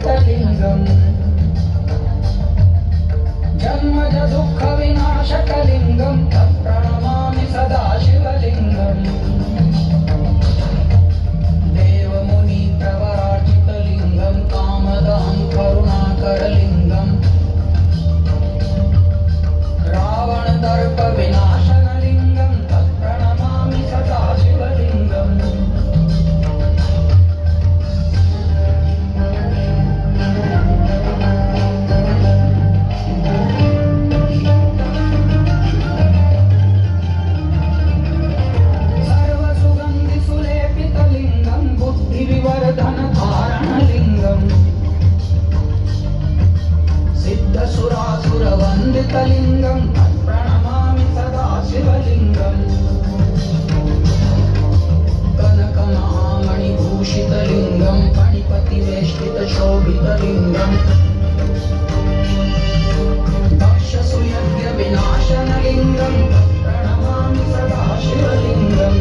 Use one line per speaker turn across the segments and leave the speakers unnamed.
विनाशकलिङ्गम् जन्मज दुःख विनाशकलिङ्गम् प्रणमामि सदा शिवलिङ्गम् देवमुनि प्रवरार्चितलिङ्गम् कामदहं करुणाकरलिङ्गम् रावणदर्प विनाशनलिङ्गम् प्रणमामि सदा शिवलिङ्गम् सिद्धसुरासुरवन्दितलिङ्गम् प्रणमामि सदा शिवलिङ्गम् कनकमहामणिभूषितलिङ्गम् फणिपतिवेष्टितशोभितलिङ्गम् भक्षसुयज्ञविनाशनलिङ्गम् प्रणमामि सदा शिवलिङ्गम्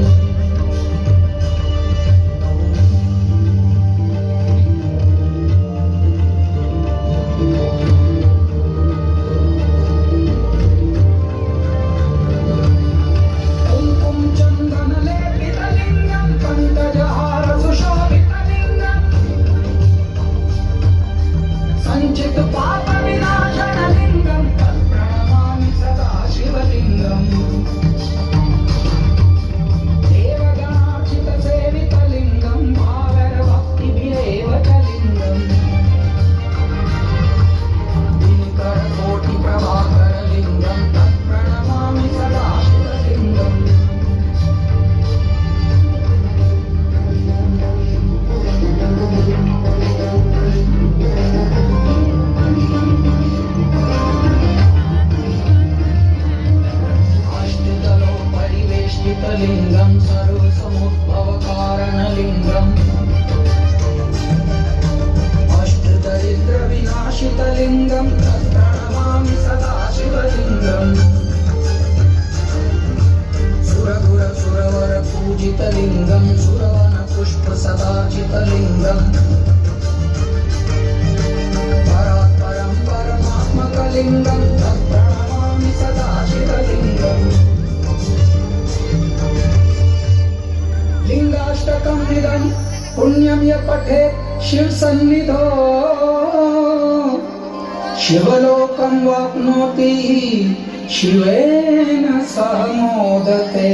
लिंगम सर्वसमुद्भवकारणलिंगम् अष्टदरिद्रविनाशितलिंगम् प्रणमामि सदा शिवलिंगम् सुरगुरसुरवरपूजितलिंगम् सुरवनपुष्पसदार्चितलिंगम् परात्परं परमात्मकलिंगम् प्रणमामि सदा शिवलिंगम् लिंगाष्टकं निदं पुण्यं य पठेत् शिवसन्निधौ शिवलोकं वाप्नोति शिवेन सह मोदते।